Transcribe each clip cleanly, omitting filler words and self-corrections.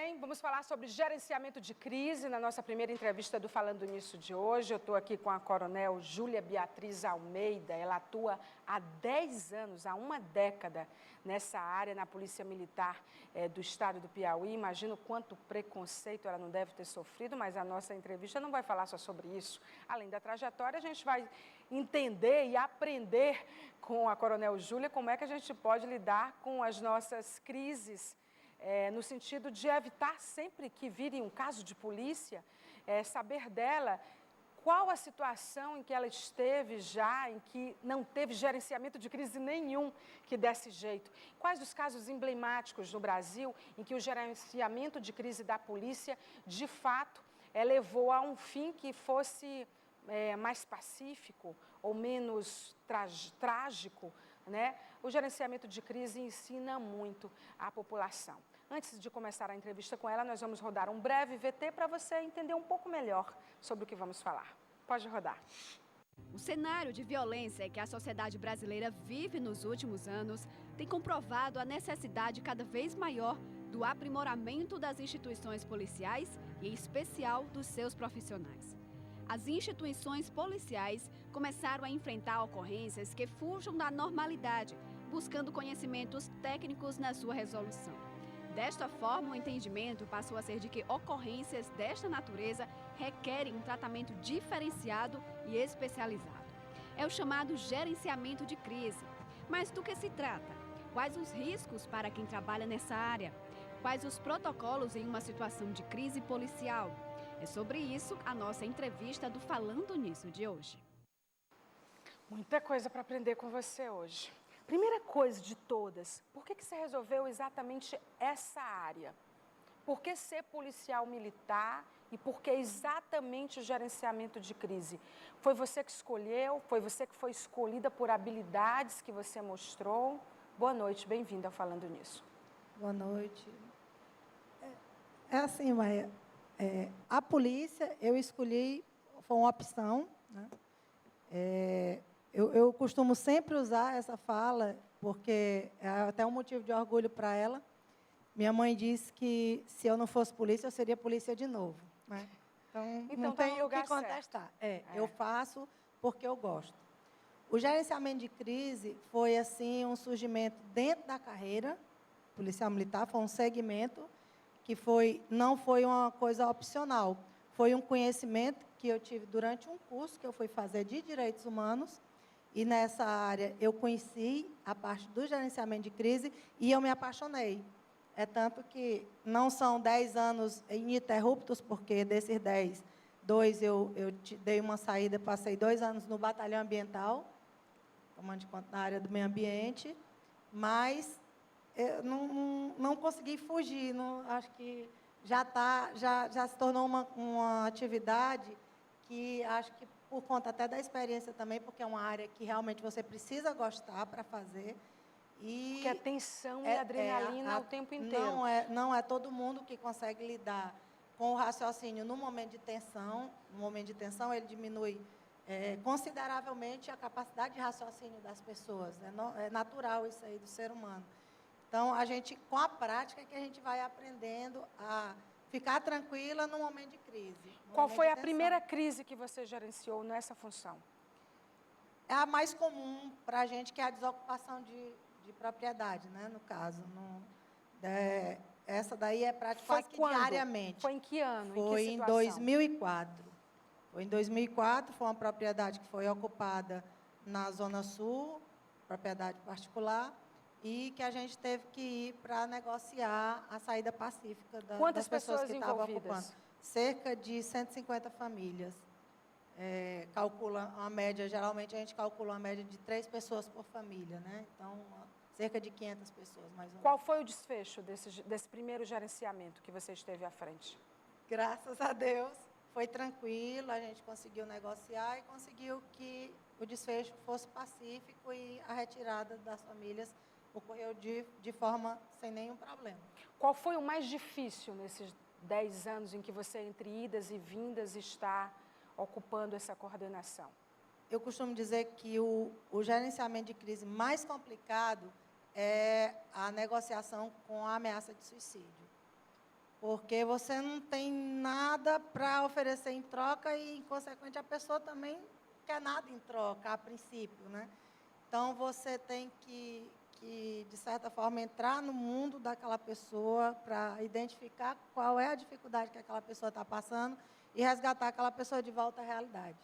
bem, vamos falar sobre gerenciamento de crise na nossa primeira entrevista do Falando Nisso de hoje. Eu estou aqui com a coronel Júlia Beatriz Almeida. Ela atua há 10 anos, há uma década, nessa área, na Polícia Militar do Estado do Piauí. Imagino quanto preconceito ela não deve ter sofrido, mas a nossa entrevista não vai falar só sobre isso. Além da trajetória, a gente vai entender e aprender com a coronel Júlia como é que a gente pode lidar com as nossas crises, no sentido de evitar sempre que vire um caso de polícia, saber dela qual a situação em que ela esteve já, em que não teve gerenciamento de crise nenhum que desse jeito. Quais os casos emblemáticos no Brasil em que o gerenciamento de crise da polícia, de fato, levou a um fim que fosse mais pacífico ou menos trágico, né? O gerenciamento de crise ensina muito à população. Antes de começar a entrevista com ela, nós vamos rodar um breve VT para você entender um pouco melhor sobre o que vamos falar. Pode rodar. O cenário de violência que a sociedade brasileira vive nos últimos anos tem comprovado a necessidade cada vez maior do aprimoramento das instituições policiais e, em especial, dos seus profissionais. As instituições policiais começaram a enfrentar ocorrências que fujam da normalidade, buscando conhecimentos técnicos na sua resolução. Desta forma, o entendimento passou a ser de que ocorrências desta natureza requerem um tratamento diferenciado e especializado. É o chamado gerenciamento de crise. Mas do que se trata? Quais os riscos para quem trabalha nessa área? Quais os protocolos em uma situação de crise policial? É sobre isso a nossa entrevista do Falando Nisso de hoje. Muita coisa para aprender com você hoje. Primeira coisa de todas, por que você resolveu exatamente essa área? Por que ser policial militar e por que exatamente o gerenciamento de crise? Foi você que escolheu? Foi você que foi escolhida por habilidades que você mostrou? Boa noite, bem-vinda ao Falando Nisso. Boa noite. É assim, Maia, a polícia eu escolhi, foi uma opção, né? Eu costumo sempre usar essa fala, porque é até um motivo de orgulho para ela. Minha mãe disse que se eu não fosse polícia, eu seria polícia de novo, né? Então não tem o que contestar. Eu faço porque eu gosto. O gerenciamento de crise foi assim um surgimento dentro da carreira policial militar, foi um segmento que não foi uma coisa opcional, foi um conhecimento que eu tive durante um curso que eu fui fazer de Direitos Humanos, e nessa área eu conheci a parte do gerenciamento de crise e eu me apaixonei. É tanto que não são 10 anos ininterruptos, porque desses 10, 2 eu dei uma saída, passei 2 anos no batalhão ambiental, tomando de conta na área do meio ambiente, mas eu não consegui fugir, acho que já se tornou uma atividade que acho que por conta até da experiência também, porque é uma área que realmente você precisa gostar para fazer. Porque a tensão e a adrenalina o tempo inteiro. Não é todo mundo que consegue lidar com o raciocínio no momento de tensão. No momento de tensão, ele diminui consideravelmente a capacidade de raciocínio das pessoas. É natural isso aí do ser humano. Então, com a prática, que a gente vai aprendendo a ficar tranquila no momento de crise. Qual foi a primeira crise que você gerenciou nessa função? É a mais comum para a gente, que é a desocupação de propriedade, né, no caso. Essa daí é prática quase que diariamente. Foi em que ano? Foi em 2004. Foi em 2004, foi uma propriedade que foi ocupada na Zona Sul, propriedade particular, e que a gente teve que ir para negociar a saída pacífica das pessoas que estavam ocupando. Cerca de 150 famílias. Calcula uma média, geralmente a gente calcula uma média de 3 pessoas por família, né? Então, cerca de 500 pessoas, mais ou menos. Qual foi o desfecho desse primeiro gerenciamento que você esteve à frente? Graças a Deus, foi tranquilo, a gente conseguiu negociar e conseguiu que o desfecho fosse pacífico e a retirada das famílias ocorreu de forma sem nenhum problema. Qual foi o mais difícil nesses 10 anos em que você, entre idas e vindas, está ocupando essa coordenação? Eu costumo dizer que o gerenciamento de crise mais complicado é a negociação com a ameaça de suicídio. porque você não tem nada para oferecer em troca e, consequentemente, a pessoa também não quer nada em troca, a princípio, né? Então, você tem que, de certa forma, entrar no mundo daquela pessoa para identificar qual é a dificuldade que aquela pessoa está passando e resgatar aquela pessoa de volta à realidade.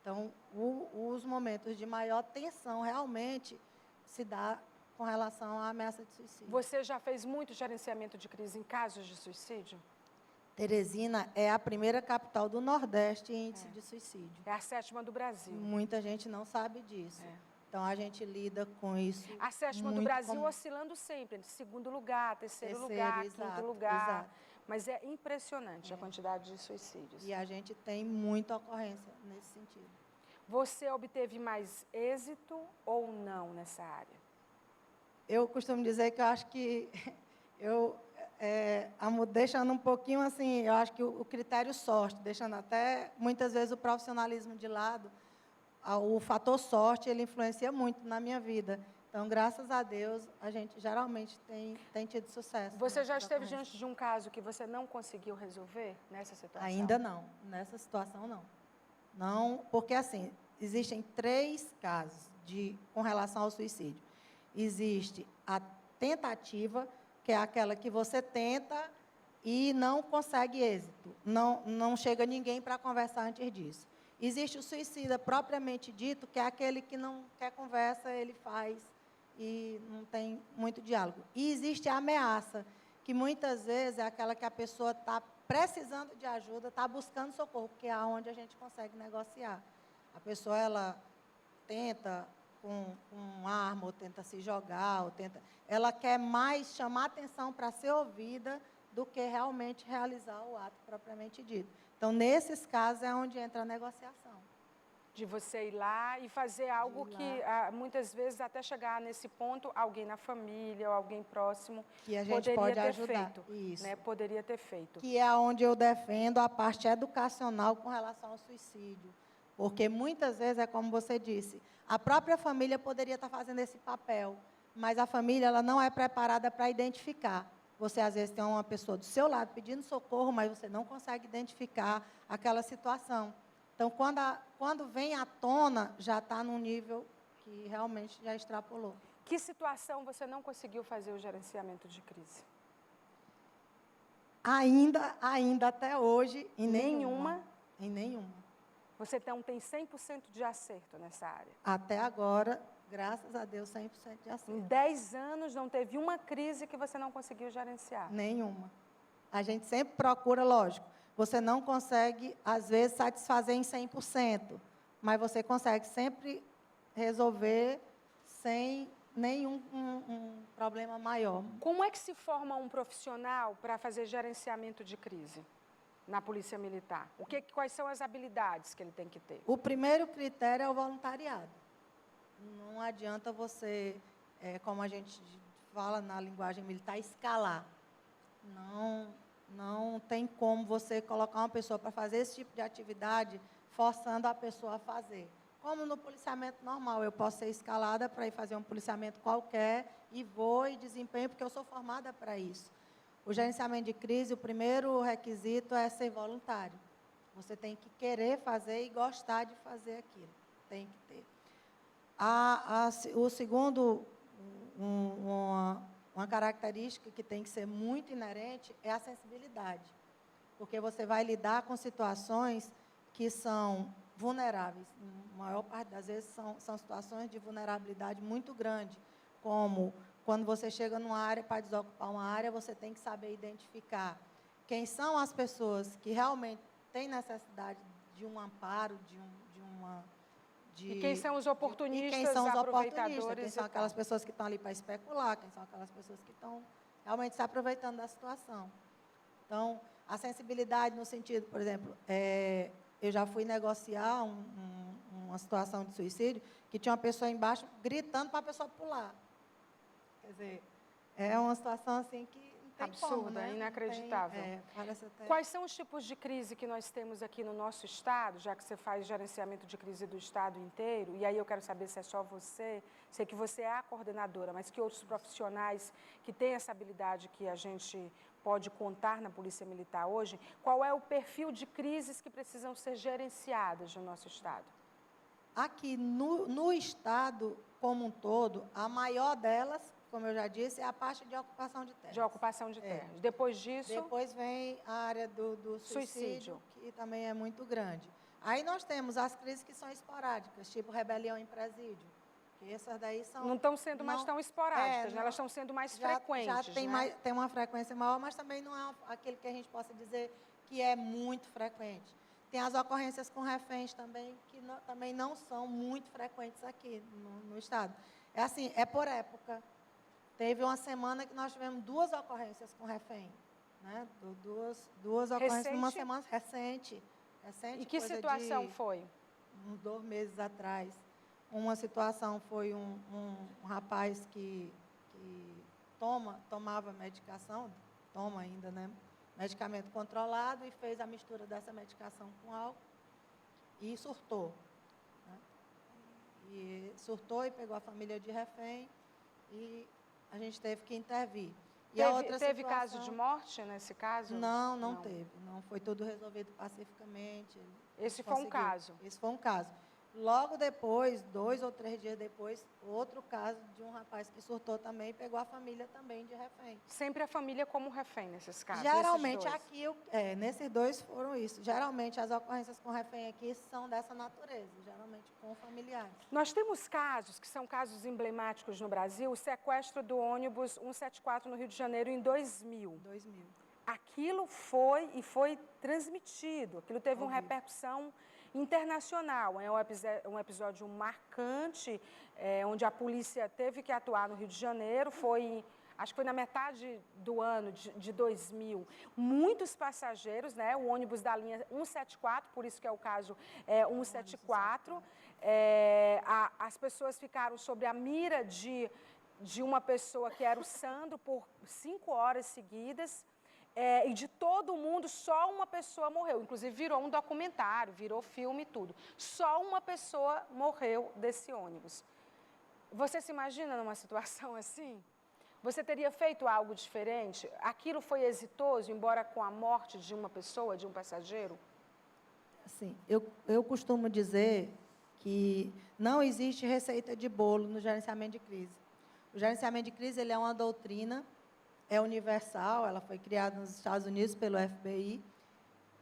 Então, os momentos de maior tensão realmente se dá com relação à ameaça de suicídio. Você já fez muito gerenciamento de crise em casos de suicídio? Teresina é a primeira capital do Nordeste em índice de suicídio. É a 7ª do Brasil. Muita gente não sabe disso. Então, a gente lida com isso. A 7ª do Brasil oscilando sempre, entre 2º lugar, 3º lugar, 5º lugar. Exato. Mas é impressionante a quantidade de suicídios. E a gente tem muita ocorrência nesse sentido. Você obteve mais êxito ou não nessa área? Eu costumo dizer que eu acho que deixando um pouquinho assim, eu acho que o critério sorte, deixando até muitas vezes o profissionalismo de lado, o fator sorte, ele influencia muito na minha vida. Então, graças a Deus, a gente geralmente tem tido sucesso. Você já esteve diante de um caso que você não conseguiu resolver nessa situação? Ainda não. Nessa situação, não. Não, porque assim, existem 3 casos com relação ao suicídio. Existe a tentativa, que é aquela que você tenta e não consegue êxito. Não chega ninguém para conversar antes disso. Existe o suicida propriamente dito, que é aquele que não quer conversa, ele faz e não tem muito diálogo. E existe a ameaça, que muitas vezes é aquela que a pessoa está precisando de ajuda, está buscando socorro, porque é onde a gente consegue negociar. A pessoa, ela tenta com arma, ou tenta se jogar, ela quer mais chamar atenção para ser ouvida do que realmente realizar o ato propriamente dito. Então, nesses casos, é onde entra a negociação. De você ir lá e fazer algo que, muitas vezes, até chegar nesse ponto, alguém na família ou alguém próximo que a gente pode ajudar. Feito. Isso. Né? Poderia ter feito. Que é onde eu defendo a parte educacional com relação ao suicídio. Porque, muitas vezes, é como você disse, a própria família poderia estar fazendo esse papel, mas a família ela não é preparada para identificar. Você, às vezes, tem uma pessoa do seu lado pedindo socorro, mas você não consegue identificar aquela situação. Então, quando vem à tona, já está num nível que realmente já extrapolou. Que situação você não conseguiu fazer o gerenciamento de crise? Ainda até hoje, em nenhuma? Em nenhuma. Você então tem 100% de acerto nessa área? Até agora, graças a Deus, 100% de acerto. Em 10 anos, não teve uma crise que você não conseguiu gerenciar? Nenhuma. A gente sempre procura, lógico, você não consegue, às vezes, satisfazer em 100%, mas você consegue sempre resolver sem nenhum problema maior. Como é que se forma um profissional para fazer gerenciamento de crise na Polícia Militar? Quais são as habilidades que ele tem que ter? O primeiro critério é o voluntariado. Não adianta você, como a gente fala na linguagem militar, escalar. Não tem como você colocar uma pessoa para fazer esse tipo de atividade forçando a pessoa a fazer. Como no policiamento normal, eu posso ser escalada para ir fazer um policiamento qualquer e vou e desempenho porque eu sou formada para isso. O gerenciamento de crise, o primeiro requisito é ser voluntário. Você tem que querer fazer e gostar de fazer aquilo. Tem que ter. O segundo, uma característica que tem que ser muito inerente é a sensibilidade. Porque você vai lidar com situações que são vulneráveis. A maior parte das vezes são situações de vulnerabilidade muito grande, como quando você chega numa área para desocupar uma área, você tem que saber identificar quem são as pessoas que realmente têm necessidade de um amparo, e quem são os oportunistas, quem são os aproveitadores. Quem são aquelas pessoas que estão ali para especular, quem são aquelas pessoas que estão realmente se aproveitando da situação. Então, a sensibilidade no sentido, por exemplo, eu já fui negociar uma situação de suicídio que tinha uma pessoa embaixo gritando para a pessoa pular. Quer dizer, é uma situação assim que não tem absurda, como, né? Inacreditável. Parece até... Quais são os tipos de crise que nós temos aqui no nosso estado, já que você faz gerenciamento de crise do estado inteiro, e aí eu quero saber se é só você, sei que você é a coordenadora, mas que outros profissionais que têm essa habilidade que a gente pode contar na Polícia Militar hoje? Qual é o perfil de crises que precisam ser gerenciadas no nosso Estado? Aqui no Estado como um todo, a maior delas, como eu já disse, é a parte de ocupação de terras. De ocupação de terras. Depois disso... Depois vem a área do suicídio, que também é muito grande. Aí nós temos as crises que são esporádicas, tipo rebelião em presídio. Que essas daí são... Não estão sendo mais tão esporádicas, né? Elas estão sendo mais frequentes. Já tem, né? tem uma frequência maior, mas também não é aquele que a gente possa dizer que é muito frequente. Tem as ocorrências com reféns também, que também não são muito frequentes aqui no Estado. É assim, é por época. Teve uma semana que nós tivemos 2 ocorrências com refém. Né? Duas ocorrências numa semana recente. E que situação foi? Uns 2 meses atrás. Uma situação foi um rapaz que tomava medicação, toma ainda, né? Medicamento controlado, e fez a mistura dessa medicação com álcool e surtou. Né? E surtou e pegou a família de refém e a gente teve que intervir. E teve caso de morte nesse caso? Não teve. Não, foi tudo resolvido pacificamente. Esse foi um caso? Esse foi um caso. Logo depois, 2 ou 3 dias depois, outro caso de um rapaz que surtou também e pegou a família também de refém. Sempre a família como refém nesses casos? Geralmente aqui, nesses 2 foram isso. Geralmente as ocorrências com refém aqui são dessa natureza, geralmente com familiares. Nós temos casos que são casos emblemáticos no Brasil, o sequestro do ônibus 174 no Rio de Janeiro em 2000. Aquilo foi transmitido, aquilo teve uma repercussão internacional. É um episódio marcante, onde a polícia teve que atuar no Rio de Janeiro, acho que foi na metade do ano de 2000. Muitos passageiros, né, o ônibus da linha 174, por isso que é o caso 174, as pessoas ficaram sob a mira de uma pessoa que era o Sandro por 5 horas seguidas. E de todo mundo, só uma pessoa morreu. Inclusive, virou um documentário, virou filme e tudo. Só uma pessoa morreu desse ônibus. Você se imagina numa situação assim? Você teria feito algo diferente? Aquilo foi exitoso, embora com a morte de uma pessoa, de um passageiro? Assim, eu costumo dizer que não existe receita de bolo no gerenciamento de crise. O gerenciamento de crise ele é uma doutrina, é universal, ela foi criada nos Estados Unidos pelo FBI,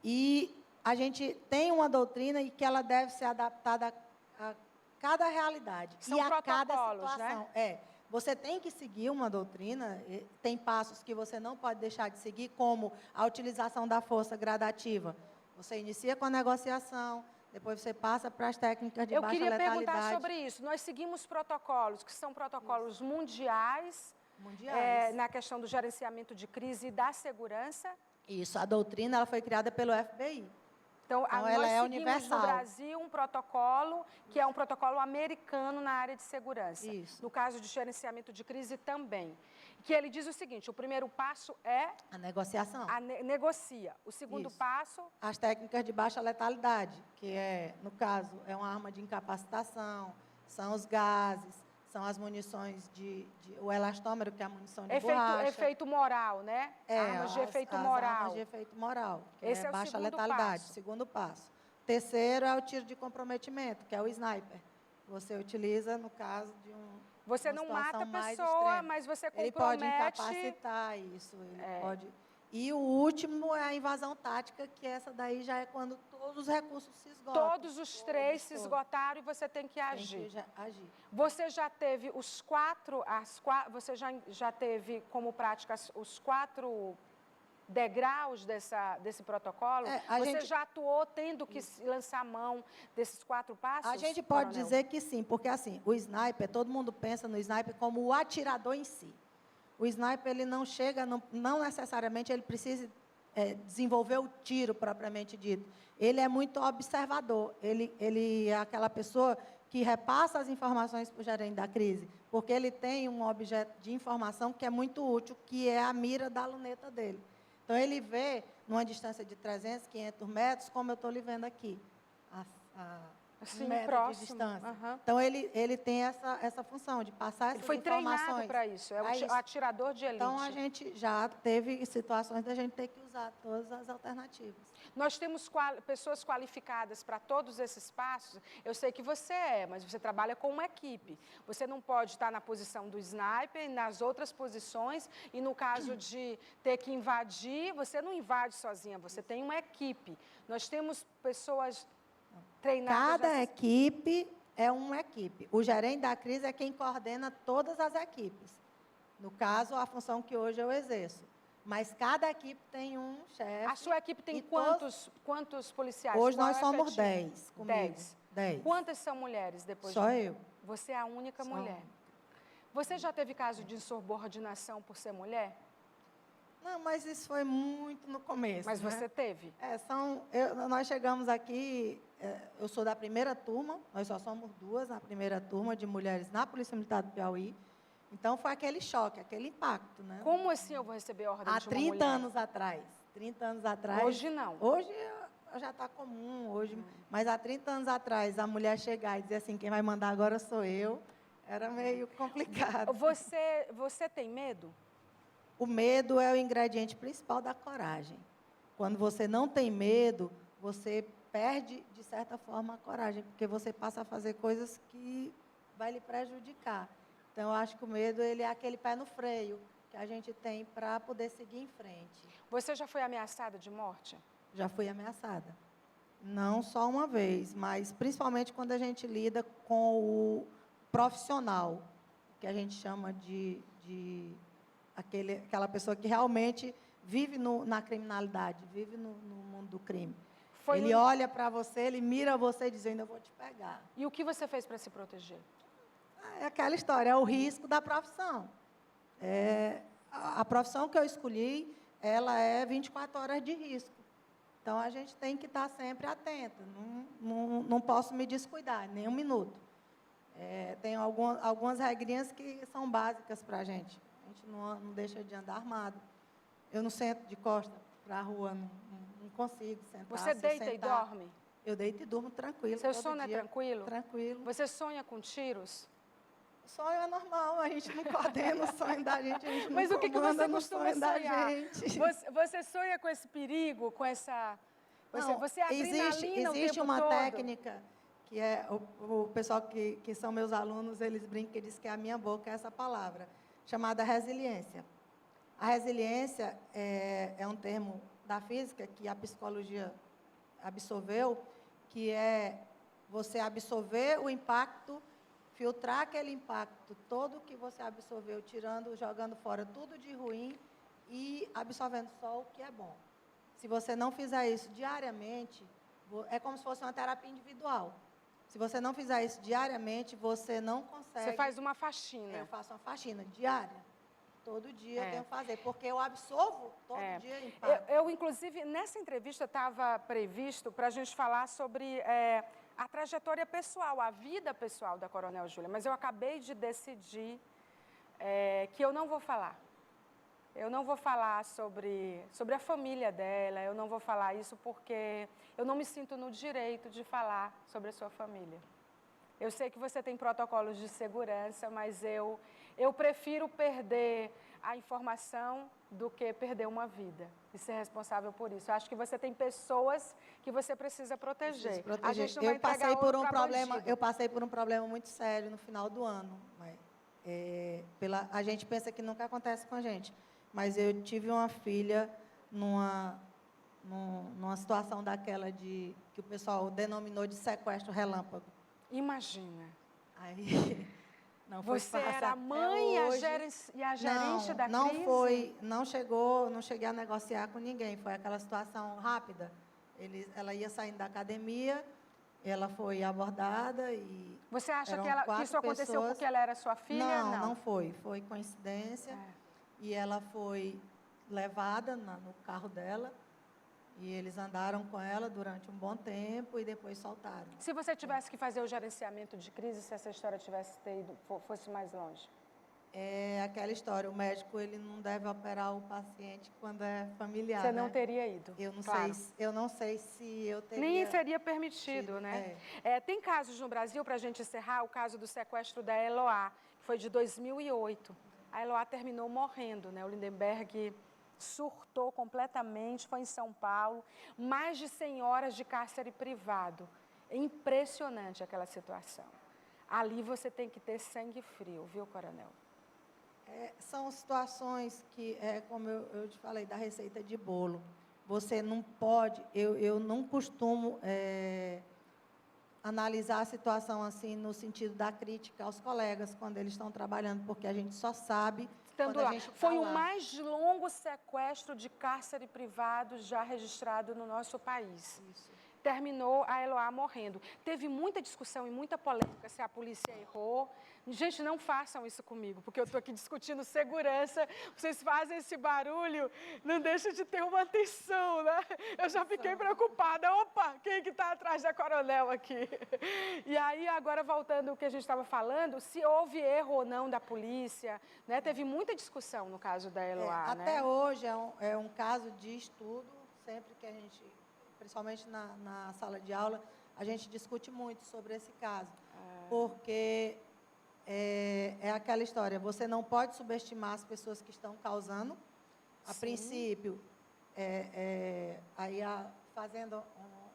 e a gente tem uma doutrina e que ela deve ser adaptada a cada realidade. São e a cada situação. Né? Você tem que seguir uma doutrina, tem passos que você não pode deixar de seguir, como a utilização da força gradativa. Você inicia com a negociação, depois você passa para as técnicas de baixa letalidade. Eu queria perguntar sobre isso. Nós seguimos protocolos, que são protocolos mundiais, na questão do gerenciamento de crise e da segurança. Isso, a doutrina ela foi criada pelo FBI. Então ela nós é seguimos universal. no Brasil um protocolo que é um protocolo americano na área de segurança. Isso. No caso de gerenciamento de crise também. Que ele diz o seguinte, o primeiro passo é... a negociação. Negocia. O segundo passo... as técnicas de baixa letalidade, que no caso, é uma arma de incapacitação, são os gases, são as munições o elastômero, que é a munição de borracha. Efeito moral, né? Armas de efeito moral. Armas de efeito moral, que Esse é o baixa segundo letalidade, passo. segundo passo. Terceiro é o tiro de comprometimento, que é o sniper. Você utiliza, no caso de Você não mata a pessoa, extrema. mas você compromete... Ele pode incapacitar isso, ele pode... E o último é a invasão tática, que essa daí já é quando todos os recursos se esgotam. Todos os 3 se esgotaram e você tem que agir. Tem que agir. Você já teve você já teve como prática os 4 degraus desse protocolo? Você já atuou tendo que lançar mão desses 4 passos? A gente pode dizer que sim, porque assim, o sniper, todo mundo pensa no sniper como o atirador em si. O sniper, ele não chega, não necessariamente ele precisa desenvolver o tiro propriamente dito. Ele é muito observador. Ele é aquela pessoa que repassa as informações para o gerente da crise, porque ele tem um objeto de informação que é muito útil, que é a mira da luneta dele. Então, ele vê, numa distância de 300, 500 metros, como eu estou lhe vendo aqui, Sim, 1 metro próximo. de distância. Uhum. Então, ele tem essa função de passar essas informações. Ele foi treinado para isso, é o atirador de elite. Então, a gente já teve situações da gente ter que usar todas as alternativas. Nós temos pessoas qualificadas para todos esses passos. Eu sei que você mas você trabalha com uma equipe. Você não pode estar na posição do sniper, nas outras posições, e no caso de ter que invadir, você não invade sozinha, você tem uma equipe. Nós temos pessoas treinadas. Cada equipe é uma equipe. O gerente da crise é quem coordena todas as equipes. No caso, a função que hoje eu exerço. Mas cada equipe tem um chefe. A sua equipe tem quantos policiais? Hoje nós somos 10. 10. Quantas são mulheres depois? Só eu. Você é a única mulher. Você já teve caso de insubordinação por ser mulher? Não, mas isso foi muito no começo. Mas você teve? Nós chegamos aqui, eu sou da primeira turma, nós só somos 2 na primeira turma de mulheres na Polícia Militar do Piauí. Então, foi aquele choque, aquele impacto, né? Como assim eu vou receber ordem de uma mulher? Há 30 anos atrás. 30 anos atrás. Hoje não. Hoje já está comum, mas há 30 anos atrás, a mulher chegar e dizer assim, quem vai mandar agora sou eu, era meio complicado. Você tem medo? O medo é o ingrediente principal da coragem. Quando você não tem medo, você perde, de certa forma, a coragem, porque você passa a fazer coisas que vai lhe prejudicar. Então, eu acho que o medo ele é aquele pé no freio que a gente tem para poder seguir em frente. Você já foi ameaçada de morte? Já fui ameaçada. Não só uma vez, mas principalmente quando a gente lida com o profissional, que a gente chama de aquela pessoa que realmente vive na criminalidade, vive no mundo do crime. Ele olha para você, ele mira você dizendo, eu vou te pegar. E o que você fez para se proteger? É aquela história, é o risco da profissão. A profissão que eu escolhi, ela é 24 horas de risco. Então, a gente tem que estar sempre atento. Não posso me descuidar, nem um minuto. Tem algumas regrinhas que são básicas para a gente. A gente não deixa de andar armado. Eu não sento de costa para a rua, não consigo sentar. Você deita e dorme? Eu deito e durmo tranquilo. Seu sono é tranquilo? Tranquilo. Você sonha com tiros? O sonho é normal, a gente não coordena o sonho da gente, a gente Mas não o que você costuma sonhar? Da gente. Você sonha com esse perigo, com essa... Você adrenalina existe uma todo. técnica que é o pessoal que são meus alunos, eles brincam e dizem que a minha boca é essa palavra, chamada resiliência. A resiliência é um termo da física que a psicologia absorveu, que é você absorver o impacto, filtrar aquele impacto todo que você absorveu, jogando fora tudo de ruim e absorvendo só o que é bom. Se você não fizer isso diariamente, é como se fosse uma terapia individual. Se você não fizer isso diariamente, você não consegue... Você faz uma faxina. Eu faço uma faxina diária. Todo dia eu tenho que fazer, porque eu absorvo todo dia impacto. Eu, inclusive, nessa entrevista estava previsto para a gente falar sobre a trajetória pessoal, a vida pessoal da Coronel Júlia, mas eu acabei de decidir que eu não vou falar. Eu não vou falar sobre a família dela, eu não vou falar isso porque eu não me sinto no direito de falar sobre a sua família. Eu sei que você tem protocolos de segurança, mas eu prefiro perder a informação do que perder uma vida e ser responsável por isso. Eu acho que você tem pessoas que você precisa proteger. A gente não vai entregar outro pra bandido. Eu passei por um problema muito sério no final do ano. A gente pensa que nunca acontece com a gente. Mas eu tive uma filha numa situação daquela que o pessoal denominou de sequestro relâmpago. Imagina. Aí, não foi Você fácil. era a mãe e a gerente da crise? Não cheguei a negociar com ninguém. Foi aquela situação rápida. Ela ia saindo da academia, ela foi abordada e... Você acha que isso aconteceu porque ela era sua filha? Não foi. Foi coincidência. E ela foi levada no carro dela. E eles andaram com ela durante um bom tempo e depois soltaram. Se você tivesse que fazer o gerenciamento de crise, se essa história fosse mais longe? É aquela história, o médico ele não deve operar o paciente quando é familiar. Você não teria ido? Eu não sei se eu teria. Nem seria permitido, né? Tem casos no Brasil, para a gente encerrar, o caso do sequestro da Eloá, que foi de 2008. A Eloá terminou morrendo, né? O Lindenberg surtou completamente, foi em São Paulo, mais de 100 horas de cárcere privado. É impressionante aquela situação. Ali você tem que ter sangue frio, viu, coronel? São situações que, como eu te falei, da receita de bolo. Você não pode, eu não costumo analisar a situação assim no sentido da crítica aos colegas quando eles estão trabalhando, porque a gente só sabe quando a gente Foi o mais longo sequestro de cárcere privado já registrado no nosso país. Isso. Terminou a Eloá morrendo. Teve muita discussão e muita polêmica se a polícia errou. Gente, não façam isso comigo, porque eu estou aqui discutindo segurança. Vocês fazem esse barulho, não deixa de ter uma atenção, né? Eu já fiquei preocupada. Opa, quem que está atrás da coronel aqui? E aí, agora voltando ao que a gente estava falando, se houve erro ou não da polícia, né? Teve muita discussão no caso da Eloá, até hoje é um caso de estudo, sempre que a gente, principalmente na sala de aula, a gente discute muito sobre esse caso, porque é aquela história, você não pode subestimar as pessoas que estão causando. A princípio, fazendo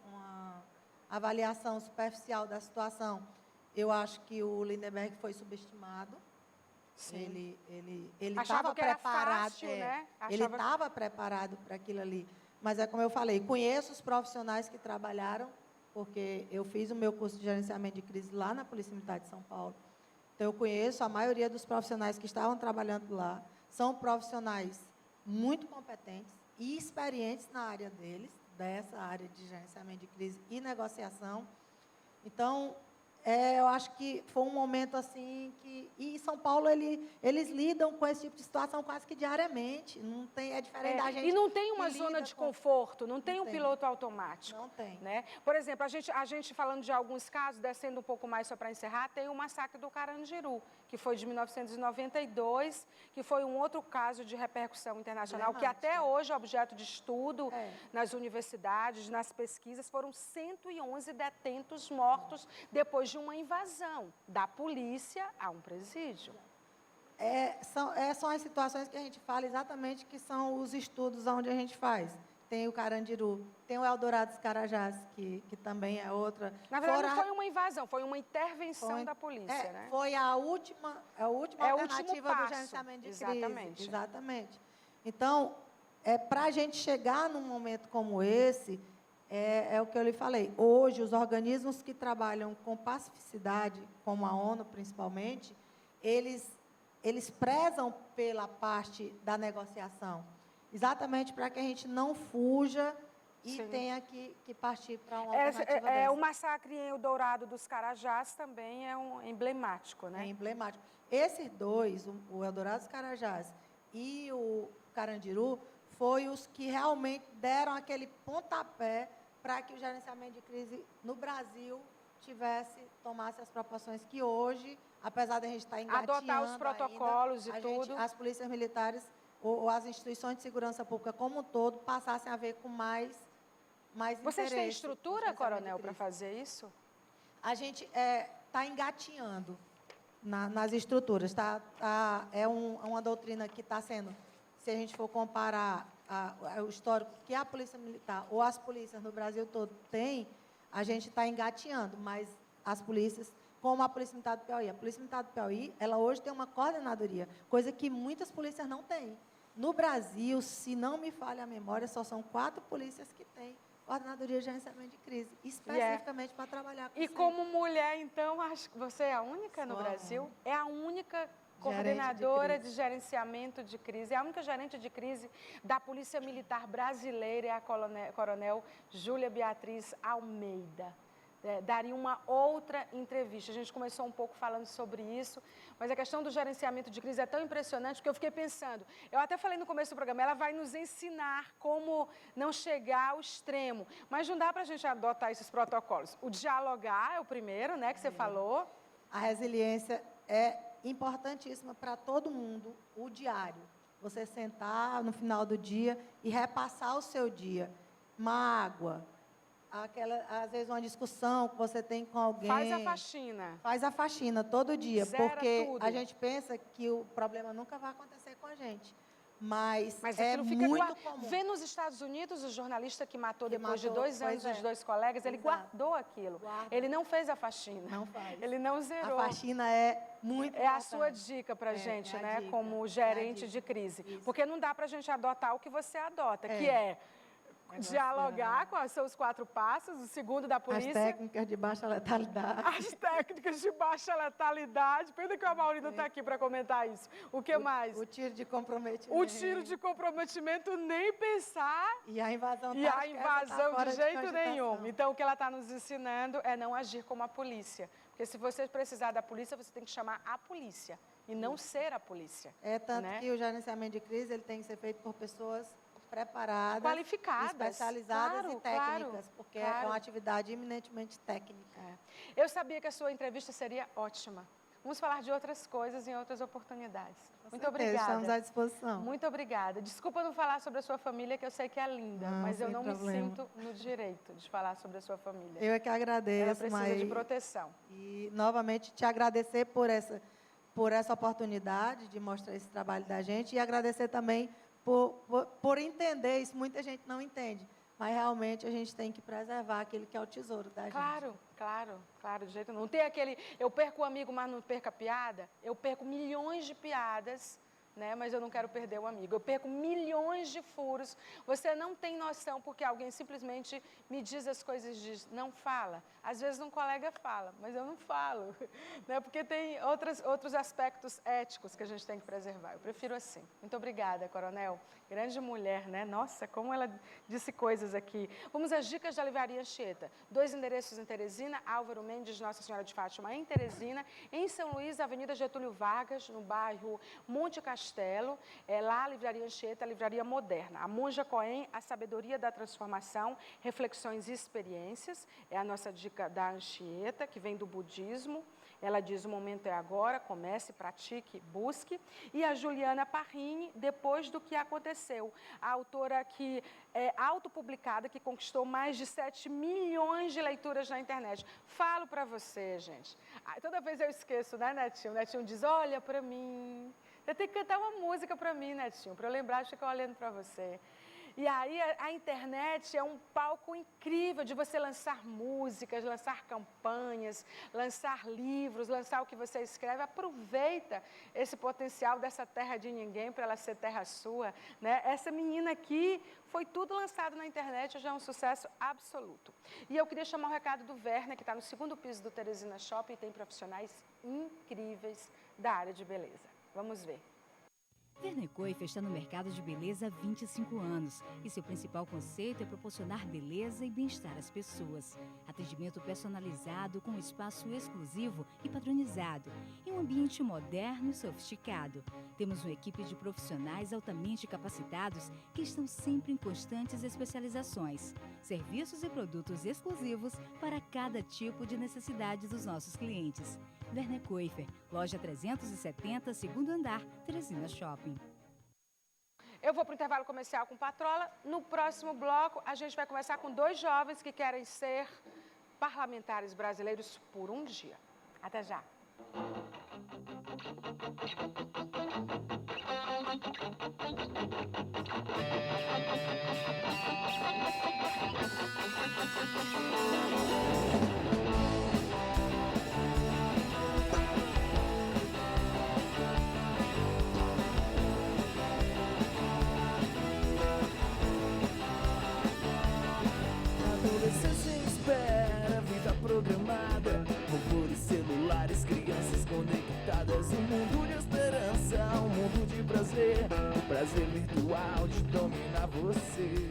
uma avaliação superficial da situação, eu acho que o Lindenberg foi subestimado. Sim. Ele estava preparado, fácil, né? Ele estava preparado para aquilo ali. Mas é como eu falei, conheço os profissionais que trabalharam, porque eu fiz o meu curso de gerenciamento de crise lá na Polícia Militar de São Paulo. Então, eu conheço a maioria dos profissionais que estavam trabalhando lá. São profissionais muito competentes e experientes na área deles, dessa área de gerenciamento de crise e negociação. Então, eu acho que foi um momento assim que... E São Paulo, eles lidam com esse tipo de situação quase que diariamente. Não tem, é diferente da gente. E não tem uma zona de conforto, não tem um piloto automático. Não tem. Né? Por exemplo, a gente falando de alguns casos, descendo um pouco mais só para encerrar, tem o massacre do Carandiru, que foi de 1992, que foi um outro caso de repercussão internacional, que até hoje é objeto de estudo nas universidades, nas pesquisas. Foram 111 detentos mortos depois de uma invasão da polícia a um presídio. São as situações que a gente fala exatamente, que são os estudos onde a gente faz. Tem o Carandiru, tem o Eldorado dos Carajás, que também é outra. Na verdade, não foi uma invasão, foi uma intervenção da polícia, né? Foi a última alternativa do gerenciamento de crise. Exatamente. Exatamente. Então, para a gente chegar num momento como esse, é o que eu lhe falei. Hoje, os organismos que trabalham com pacificidade, como a ONU principalmente, eles prezam pela parte da negociação. Exatamente para que a gente não fuja e tenha que partir para uma alternativa dessa. O massacre em Eldorado dos Carajás também é emblemático, né? É emblemático. Esses dois, o Eldorado dos Carajás e o Carandiru, foi os que realmente deram aquele pontapé para que o gerenciamento de crise no Brasil tomasse as proporções que hoje, apesar de a gente estar engateando adotar os protocolos ainda, tudo. As polícias militares ou as instituições de segurança pública como um todo passassem a ver com mais Vocês interesse. Têm estrutura, coronel, para fazer isso? A gente está engatinhando nas estruturas. É uma doutrina que está sendo, se a gente for comparar o histórico que a Polícia Militar ou as polícias no Brasil todo têm, a gente está engateando, mas as polícias, como a Polícia Militar do Piauí. A Polícia Militar do Piauí, ela hoje tem uma coordenadoria, coisa que muitas polícias não têm. No Brasil, se não me falha a memória, só são 4 polícias que têm coordenadoria de gerenciamento de crise, especificamente para trabalhar com isso. E como mulher, então, acho que você é a única no Brasil? É a única coordenadora de gerenciamento de crise, é a única gerente de crise da Polícia Militar Brasileira, é a coronel Júlia Beatriz Almeida. Daria uma outra entrevista. A gente começou um pouco falando sobre isso, mas a questão do gerenciamento de crise é tão impressionante que eu fiquei pensando, eu até falei no começo do programa, ela vai nos ensinar como não chegar ao extremo, mas não dá para a gente adotar esses protocolos. O dialogar é o primeiro, né, que você falou. A resiliência é importantíssima para todo mundo, o diário. Você sentar no final do dia e repassar o seu dia. Mágoa, às vezes uma discussão que você tem com alguém. Faz a faxina. Faz a faxina todo dia, Zera porque tudo. a gente pensa que o problema nunca vai acontecer com a gente. Mas é muito comum. Vê nos Estados Unidos o jornalista que matou depois de 2 anos os 2 colegas, ele guardou aquilo. Ele não fez a faxina. Não faz. Ele não zerou. A faxina é muito importante. A sua dica para a gente, né? Dica, como gerente de crise. Isso. Porque não dá para a gente adotar o que você adota, que é dialogar com os 4 passos, o segundo da polícia. As técnicas de baixa letalidade. As técnicas de baixa letalidade. Pena que a Mauri não está aqui para comentar isso. O que mais? O tiro de comprometimento. O tiro de comprometimento, nem pensar. E a invasão. E a invasão de jeito nenhum. Então, o que ela está nos ensinando é não agir como a polícia. Porque se você precisar da polícia, você tem que chamar a polícia. E não ser a polícia. Tanto que o gerenciamento de crise ele tem que ser feito por pessoas preparadas, qualificadas, especializadas e técnicas, porque é uma atividade eminentemente técnica. Eu sabia que a sua entrevista seria ótima. Vamos falar de outras coisas em outras oportunidades. Muito obrigada. Estamos à disposição. Muito obrigada. Desculpa não falar sobre a sua família, que eu sei que é linda, mas eu não me sinto no direito de falar sobre a sua família. Eu é que agradeço. Ela precisa de proteção. E, novamente, te agradecer por essa oportunidade de mostrar esse trabalho da gente e agradecer também por entender isso. Muita gente não entende, mas realmente a gente tem que preservar aquilo que é o tesouro da gente. Claro, de jeito nenhum. Não tem aquele, eu perco o amigo, mas não perco a piada. Eu perco milhões de piadas, né? Mas eu não quero perder o amigo. Eu perco milhões de furos. Você não tem noção porque alguém simplesmente me diz as coisas e diz, não fala. Às vezes um colega fala, mas eu não falo, né? Porque tem outros aspectos éticos que a gente tem que preservar. Eu prefiro assim. Muito obrigada, Coronel. Grande mulher, né? Nossa, como ela disse coisas aqui. Vamos às dicas da Livraria Anchieta. 2 endereços em Teresina, Álvaro Mendes, Nossa Senhora de Fátima em Teresina. Em São Luís, Avenida Getúlio Vargas, no bairro Monte Castelo. Lá a Livraria Anchieta, a livraria moderna. A Monja Cohen, a sabedoria da transformação, reflexões e experiências. É a nossa dica da Anchieta, que vem do budismo. Ela diz, o momento é agora, comece, pratique, busque. E a Juliana Parrini, Depois do que Aconteceu. A autora que é autopublicada, que conquistou mais de 7 milhões de leituras na internet. Falo para você, gente. Toda vez eu esqueço, né, Netinho? O Netinho diz, olha para mim. Você tem que cantar uma música para mim, Netinho, para eu lembrar de ficar olhando para você. E aí a internet é um palco incrível de você lançar músicas, lançar campanhas, lançar livros, lançar o que você escreve. Aproveita esse potencial dessa terra de ninguém para ela ser terra sua, né? Essa menina aqui foi tudo lançado na internet, já é um sucesso absoluto. E eu queria chamar o recado do Werner, que está no 2º piso do Teresina Shopping e tem profissionais incríveis da área de beleza. Vamos ver. Werner Coifer está no mercado de beleza há 25 anos e seu principal conceito é proporcionar beleza e bem-estar às pessoas. Atendimento personalizado com espaço exclusivo e padronizado em um ambiente moderno e sofisticado. Temos uma equipe de profissionais altamente capacitados que estão sempre em constantes especializações. Serviços e produtos exclusivos para cada tipo de necessidade dos nossos clientes. Werner Coifer, loja 370, 2º andar, Teresina Shopping. Eu vou para o intervalo comercial com Patrola. No próximo bloco, a gente vai conversar com 2 jovens que querem ser parlamentares brasileiros por um dia. Até já. Adolescência espera, vida programada, robôs, celulares, crianças conectadas. Um mundo de esperança, um mundo de prazer, o prazer virtual de dominar você.